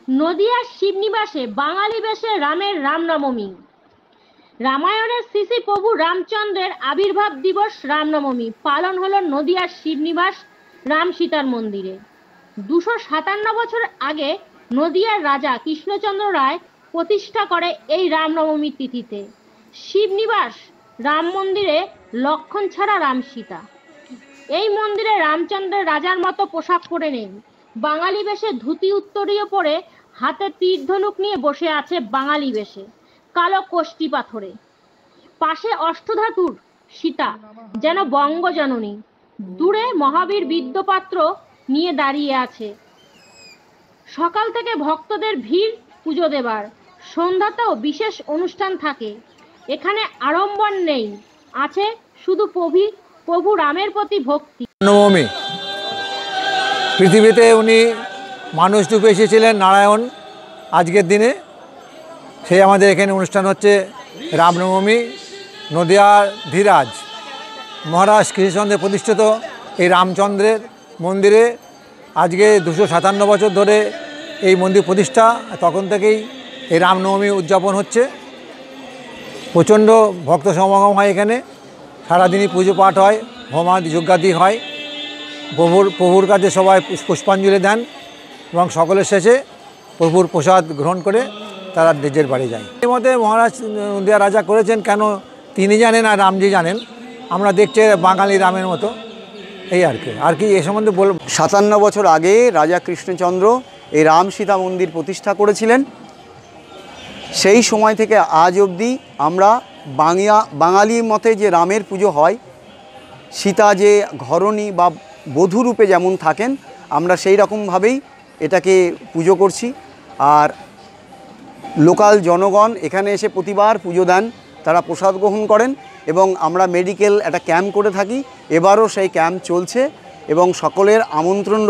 নদিয়ার শিবনিবাসে বাঙালি বেশে রামের রামনবমী। রামায়ণের শ্রী প্রভু রামচন্দ্রের আবির্ভাব দিবস রামনবমী পালন হলো নদিয়ার শিবনিবাস রাম সীতার মন্দিরে। 257 বছর আগে নদিয়ার রাজা কৃষ্ণচন্দ্র রায় প্রতিষ্ঠা করে এই রামনবমী তিথিতে। শিবনিবাস রাম মন্দিরে লক্ষণ ছাড়া রাম সীতা। এই মন্দিরে রামচন্দ্রের রাজার মতো পোশাক পরে নেই, বাঙালি বেশে ধুতি উত্তরীয় পরে হাতে তীর ধনুক নিয়ে বসে আছে বাঙালি বেশে, কালো কোষ্ঠী পাথরে। পাশে অষ্টধাতুর সীতা যেন বঙ্গজননী, দূরে মহাবীর বিদ্যপাত্র নিয়ে দাঁড়িয়ে আছে। সকাল থেকে ভক্তদের ভিড় পুজো দেবার, সন্ধ্যাতেও বিশেষ অনুষ্ঠান থাকে। এখানে আড়ম্বর নেই, আছে শুধু প্রভু রামের প্রতি ভক্তি। রামনবমী পৃথিবীতে উনি মানুষ রূপে এসেছিলেন নারায়ণ। আজকের দিনে সেই আমাদের এখানে অনুষ্ঠান হচ্ছে রামনবমী। নদিয়ার ধীরাজ মহারাজ কৃষ্ণচন্দ্রের প্রতিষ্ঠিত এই রামচন্দ্রের মন্দিরে আজকে 257 বছর ধরে এই মন্দির প্রতিষ্ঠা। তখন থেকেই এই রামনবমী উদযাপন হচ্ছে। প্রচণ্ড ভক্ত সমাগম হয় এখানে, সারাদিনই পুজো পাঠ হয়, হোমাদি যজ্ঞাদি হয়। প্রভুর কাছে সবাই পুষ্পাঞ্জলি দেন এবং সকলের শেষে প্রভুর প্রসাদ গ্রহণ করে তারা নিজের বাড়ি যায়। এর মধ্যে মহারাজ নদিয়া রাজা করেছেন কেন তিনি জানেন আর রামজি জানেন। আমরা দেখছি বাঙালি রামের মতো, এই আর কি এ সম্বন্ধে বলব। 57 বছর আগে রাজা কৃষ্ণচন্দ্র এই রাম সীতা মন্দির প্রতিষ্ঠা করেছিলেন। সেই সময় থেকে আজ অবধি আমরা বাঙালির মতে যে রামের পুজো হয়, সীতা যে ঘরণী বা বধূরূপে যেমন থাকেন, আমরা সেই রকমভাবেই এটাকে পুজো করছি। আর লোকাল জনগণ এখানে এসে প্রতিবার পুজো দেন, তারা প্রসাদ গ্রহণ করেন এবং আমরা মেডিকেল একটা ক্যাম্প করে থাকি। এবারও সেই ক্যাম্প চলছে এবং সকলের আমন্ত্রণ